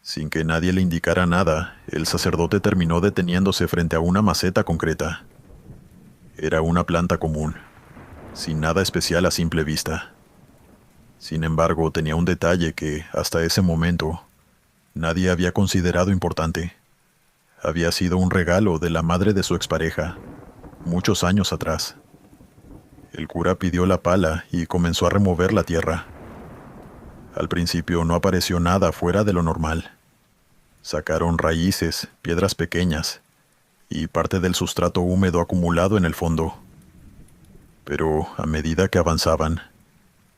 Sin que nadie le indicara nada, el sacerdote terminó deteniéndose frente a una maceta concreta. Era una planta común, sin nada especial a simple vista. Sin embargo, tenía un detalle que, hasta ese momento, nadie había considerado importante. Había sido un regalo de la madre de su expareja, muchos años atrás. El cura pidió la pala y comenzó a remover la tierra. Al principio no apareció nada fuera de lo normal. Sacaron raíces, piedras pequeñas y parte del sustrato húmedo acumulado en el fondo. Pero a medida que avanzaban,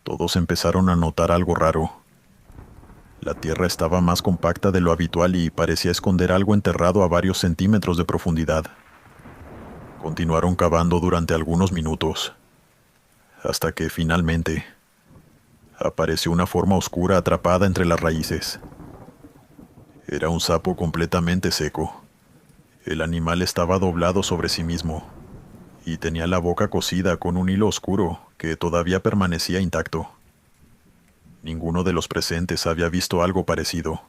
todos empezaron a notar algo raro. La tierra estaba más compacta de lo habitual y parecía esconder algo enterrado a varios centímetros de profundidad. Continuaron cavando durante algunos minutos, hasta que finalmente apareció una forma oscura atrapada entre las raíces. Era un sapo completamente seco. El animal estaba doblado sobre sí mismo y tenía la boca cosida con un hilo oscuro que todavía permanecía intacto. Ninguno de los presentes había visto algo parecido.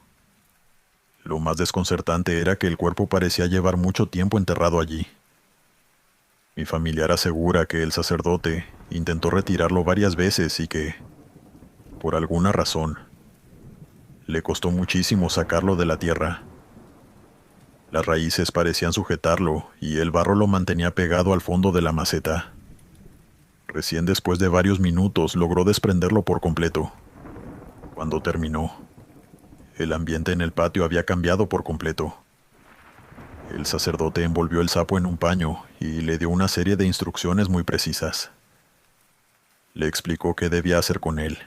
Lo más desconcertante era que el cuerpo parecía llevar mucho tiempo enterrado allí. Mi familiar asegura que el sacerdote intentó retirarlo varias veces y que, por alguna razón, le costó muchísimo sacarlo de la tierra. Las raíces parecían sujetarlo y el barro lo mantenía pegado al fondo de la maceta. Recién después de varios minutos logró desprenderlo por completo. Cuando terminó, el ambiente en el patio había cambiado por completo. El sacerdote envolvió el sapo en un paño y le dio una serie de instrucciones muy precisas. Le explicó qué debía hacer con él,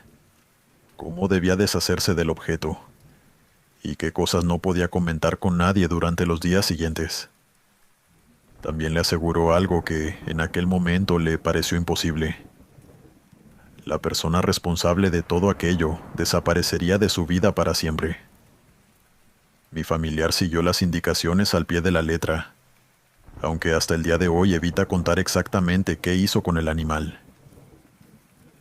cómo debía deshacerse del objeto y qué cosas no podía comentar con nadie durante los días siguientes. También le aseguró algo que en aquel momento le pareció imposible. La persona responsable de todo aquello desaparecería de su vida para siempre. Mi familiar siguió las indicaciones al pie de la letra, aunque hasta el día de hoy evita contar exactamente qué hizo con el animal.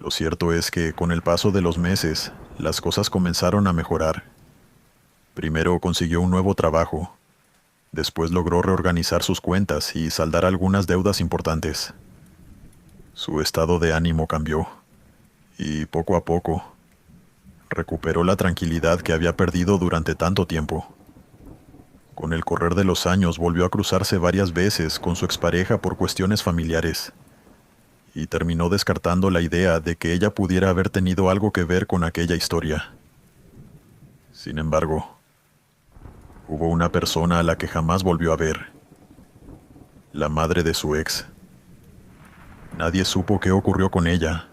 Lo cierto es que con el paso de los meses, las cosas comenzaron a mejorar. Primero consiguió un nuevo trabajo, Después logró reorganizar sus cuentas y saldar algunas deudas importantes. Su estado de ánimo cambió, y poco a poco recuperó la tranquilidad que había perdido durante tanto tiempo. Con el correr de los años volvió a cruzarse varias veces con su expareja por cuestiones familiares, y terminó descartando la idea de que ella pudiera haber tenido algo que ver con aquella historia. Sin embargo, hubo una persona a la que jamás volvió a ver: la madre de su ex. Nadie supo qué ocurrió con ella.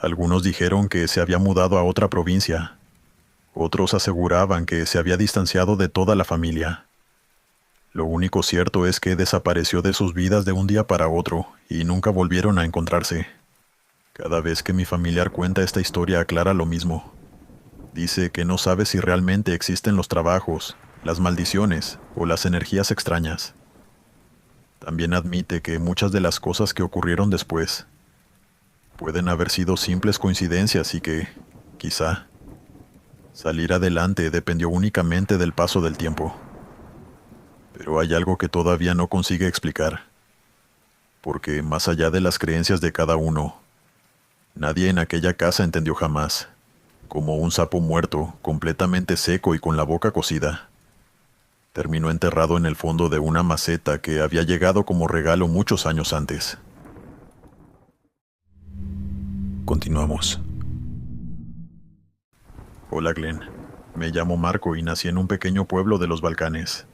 Algunos dijeron que se había mudado a otra provincia. Otros aseguraban que se había distanciado de toda la familia. Lo único cierto es que desapareció de sus vidas de un día para otro y nunca volvieron a encontrarse. Cada vez que mi familiar cuenta esta historia aclara lo mismo. Dice que no sabe si realmente existen los trabajos, las maldiciones o las energías extrañas. También admite que muchas de las cosas que ocurrieron después pueden haber sido simples coincidencias y que, quizá, salir adelante dependió únicamente del paso del tiempo. Pero hay algo que todavía no consigue explicar, porque más allá de las creencias de cada uno, nadie en aquella casa entendió jamás, como un sapo muerto, completamente seco y con la boca cocida, terminó enterrado en el fondo de una maceta que había llegado como regalo muchos años antes. Continuamos. Hola Glenn, me llamo Marco y nací en un pequeño pueblo de los Balcanes.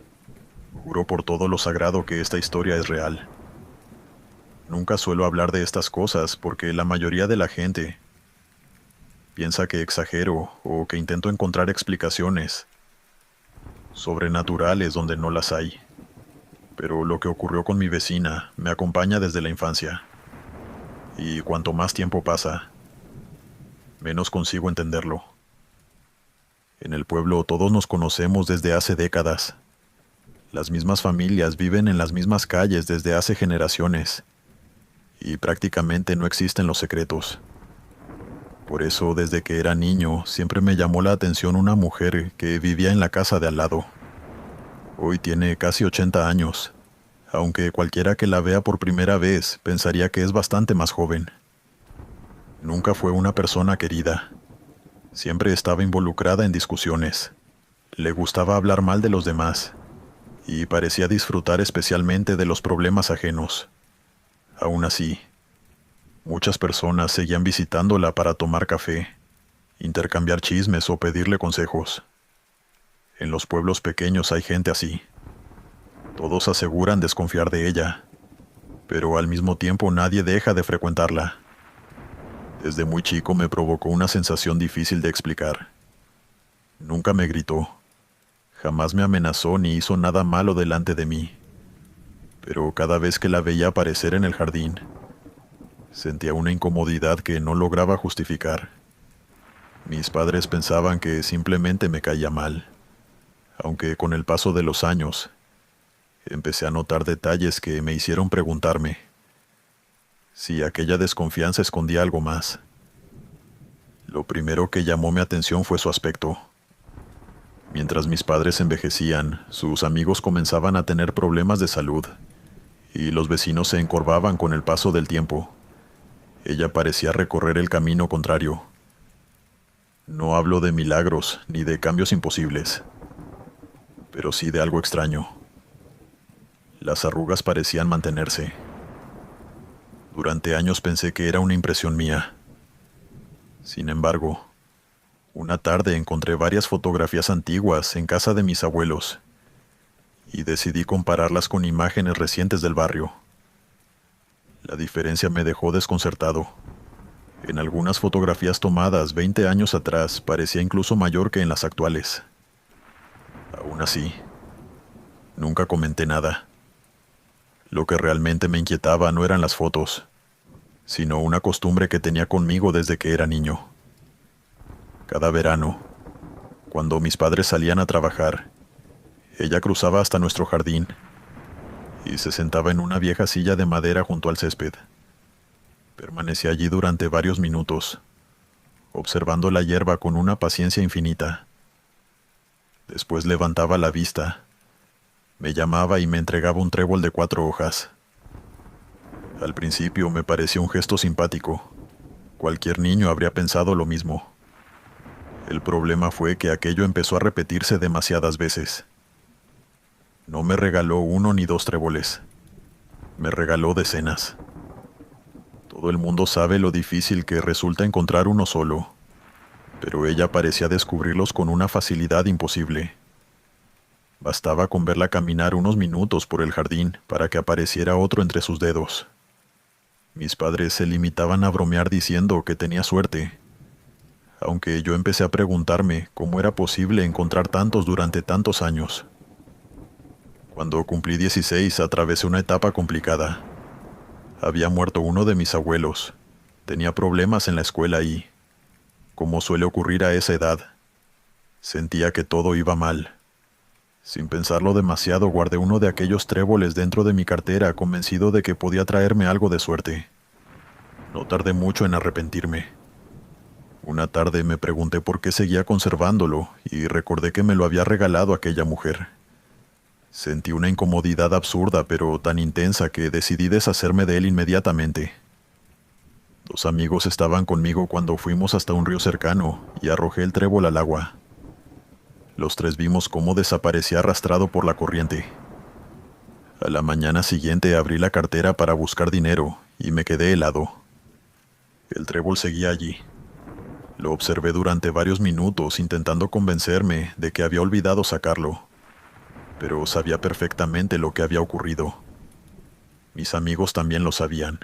Juro por todo lo sagrado que esta historia es real. Nunca suelo hablar de estas cosas porque la mayoría de la gente piensa que exagero o que intento encontrar explicaciones sobrenaturales donde no las hay. Pero lo que ocurrió con mi vecina me acompaña desde la infancia. Y cuanto más tiempo pasa, menos consigo entenderlo. En el pueblo todos nos conocemos desde hace décadas. Las mismas familias viven en las mismas calles desde hace generaciones. Y prácticamente no existen los secretos. Por eso, desde que era niño, siempre me llamó la atención una mujer que vivía en la casa de al lado. Hoy tiene casi 80 años, aunque cualquiera que la vea por primera vez pensaría que es bastante más joven. Nunca fue una persona querida. Siempre estaba involucrada en discusiones. Le gustaba hablar mal de los demás, y parecía disfrutar especialmente de los problemas ajenos. Aún así, muchas personas seguían visitándola para tomar café, intercambiar chismes o pedirle consejos. En los pueblos pequeños hay gente así. Todos aseguran desconfiar de ella, pero al mismo tiempo nadie deja de frecuentarla. Desde muy chico me provocó una sensación difícil de explicar. Nunca me gritó, jamás me amenazó ni hizo nada malo delante de mí. Pero cada vez que la veía aparecer en el jardín, sentía una incomodidad que no lograba justificar. Mis padres pensaban que simplemente me caía mal, aunque con el paso de los años, empecé a notar detalles que me hicieron preguntarme si aquella desconfianza escondía algo más. Lo primero que llamó mi atención fue su aspecto. Mientras mis padres envejecían, sus amigos comenzaban a tener problemas de salud, y los vecinos se encorvaban con el paso del tiempo. Ella parecía recorrer el camino contrario. No hablo de milagros ni de cambios imposibles, pero sí de algo extraño. Las arrugas parecían mantenerse. Durante años pensé que era una impresión mía. Sin embargo, una tarde encontré varias fotografías antiguas en casa de mis abuelos y decidí compararlas con imágenes recientes del barrio. La diferencia me dejó desconcertado. En algunas fotografías tomadas 20 años atrás parecía incluso mayor que en las actuales. Aún así, nunca comenté nada. Lo que realmente me inquietaba no eran las fotos, sino una costumbre que tenía conmigo desde que era niño. Cada verano, cuando mis padres salían a trabajar, ella cruzaba hasta nuestro jardín y se sentaba en una vieja silla de madera junto al césped. Permanecía allí durante varios minutos, observando la hierba con una paciencia infinita. Después levantaba la vista Me llamaba y me entregaba un trébol de 4 hojas. Al principio me pareció un gesto simpático. Cualquier niño habría pensado lo mismo. El problema fue que aquello empezó a repetirse demasiadas veces. No me regaló 1 ni 2 tréboles. Me regaló decenas. Todo el mundo sabe lo difícil que resulta encontrar uno solo, pero ella parecía descubrirlos con una facilidad imposible. Bastaba con verla caminar unos minutos por el jardín para que apareciera otro entre sus dedos. Mis padres se limitaban a bromear diciendo que tenía suerte, aunque yo empecé a preguntarme cómo era posible encontrar tantos durante tantos años. Cuando cumplí 16, atravesé una etapa complicada. Había muerto uno de mis abuelos, tenía problemas en la escuela y, como suele ocurrir a esa edad, sentía que todo iba mal. Sin pensarlo demasiado, guardé uno de aquellos tréboles dentro de mi cartera, convencido de que podía traerme algo de suerte. No tardé mucho en arrepentirme. Una tarde me pregunté por qué seguía conservándolo y recordé que me lo había regalado aquella mujer. Sentí una incomodidad absurda pero tan intensa que decidí deshacerme de él inmediatamente. 2 amigos estaban conmigo cuando fuimos hasta un río cercano y arrojé el trébol al agua. Los 3 vimos cómo desaparecía arrastrado por la corriente. A la mañana siguiente abrí la cartera para buscar dinero y me quedé helado. El trébol seguía allí. Lo observé durante varios minutos intentando convencerme de que había olvidado sacarlo, pero sabía perfectamente lo que había ocurrido. Mis amigos también lo sabían.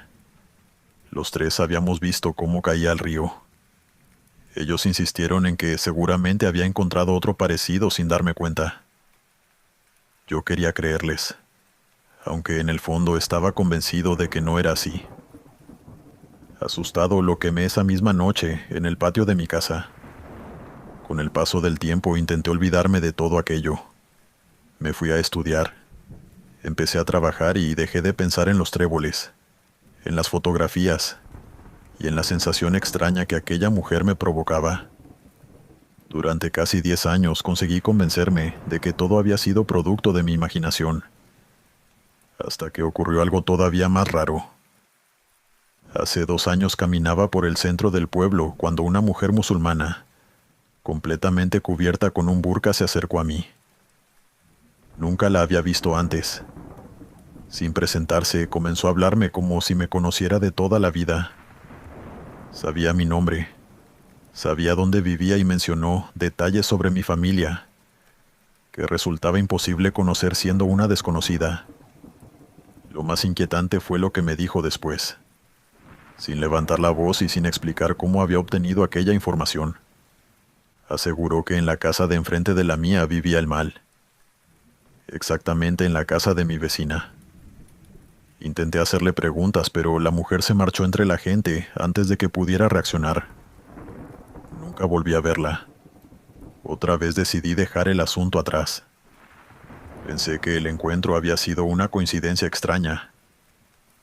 Los 3 habíamos visto cómo caía al río. Ellos insistieron en que seguramente había encontrado otro parecido sin darme cuenta. Yo quería creerles, aunque en el fondo estaba convencido de que no era así. Asustado, lo quemé esa misma noche en el patio de mi casa. Con el paso del tiempo intenté olvidarme de todo aquello. Me fui a estudiar. Empecé a trabajar y dejé de pensar en los tréboles, en las fotografías y en la sensación extraña que aquella mujer me provocaba. Durante casi 10 años conseguí convencerme de que todo había sido producto de mi imaginación, hasta que ocurrió algo todavía más raro. Hace 2 años caminaba por el centro del pueblo cuando una mujer musulmana, completamente cubierta con un burka, se acercó a mí. Nunca la había visto antes. Sin presentarse, comenzó a hablarme como si me conociera de toda la vida. Sabía mi nombre, sabía dónde vivía y mencionó detalles sobre mi familia, que resultaba imposible conocer siendo una desconocida. Lo más inquietante fue lo que me dijo después, sin levantar la voz y sin explicar cómo había obtenido aquella información. Aseguró que en la casa de enfrente de la mía vivía el mal, exactamente en la casa de mi vecina. Intenté hacerle preguntas, pero la mujer se marchó entre la gente antes de que pudiera reaccionar. Nunca volví a verla. Otra vez decidí dejar el asunto atrás. Pensé que el encuentro había sido una coincidencia extraña,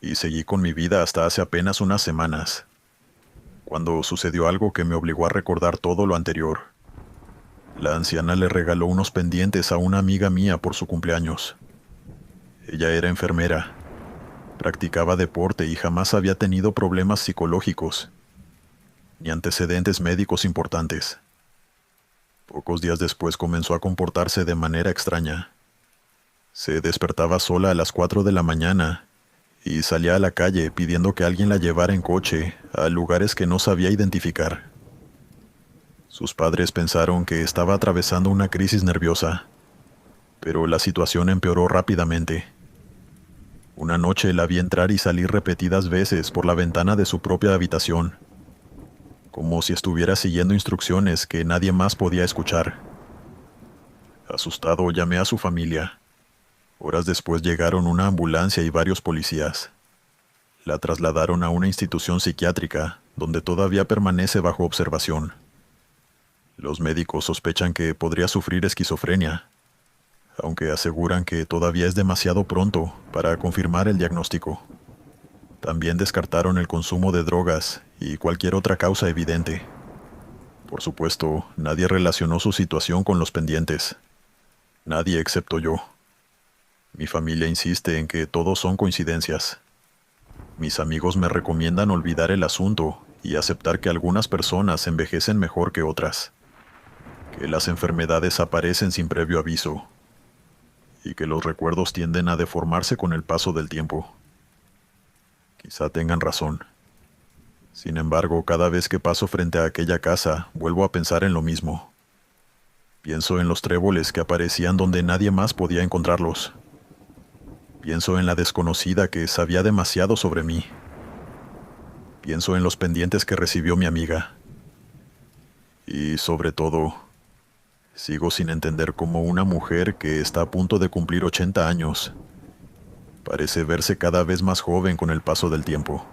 y seguí con mi vida hasta hace apenas unas semanas, cuando sucedió algo que me obligó a recordar todo lo anterior. La anciana le regaló unos pendientes a una amiga mía por su cumpleaños. Ella era enfermera. Practicaba deporte y jamás había tenido problemas psicológicos, ni antecedentes médicos importantes. Pocos días después comenzó a comportarse de manera extraña. Se despertaba sola a las 4 de la mañana y salía a la calle pidiendo que alguien la llevara en coche a lugares que no sabía identificar. Sus padres pensaron que estaba atravesando una crisis nerviosa, pero la situación empeoró rápidamente. Una noche la vi entrar y salir repetidas veces por la ventana de su propia habitación, como si estuviera siguiendo instrucciones que nadie más podía escuchar. Asustado, llamé a su familia. Horas después llegaron una ambulancia y varios policías. La trasladaron a una institución psiquiátrica, donde todavía permanece bajo observación. Los médicos sospechan que podría sufrir esquizofrenia, aunque aseguran que todavía es demasiado pronto para confirmar el diagnóstico. También descartaron el consumo de drogas y cualquier otra causa evidente. Por supuesto, nadie relacionó su situación con los pendientes. Nadie excepto yo. Mi familia insiste en que todo son coincidencias. Mis amigos me recomiendan olvidar el asunto y aceptar que algunas personas envejecen mejor que otras, que las enfermedades aparecen sin previo aviso y que los recuerdos tienden a deformarse con el paso del tiempo. Quizá tengan razón. Sin embargo, cada vez que paso frente a aquella casa, vuelvo a pensar en lo mismo. Pienso en los tréboles que aparecían donde nadie más podía encontrarlos. Pienso en la desconocida que sabía demasiado sobre mí. Pienso en los pendientes que recibió mi amiga. Y sobre todo, sigo sin entender cómo una mujer que está a punto de cumplir 80 años parece verse cada vez más joven con el paso del tiempo.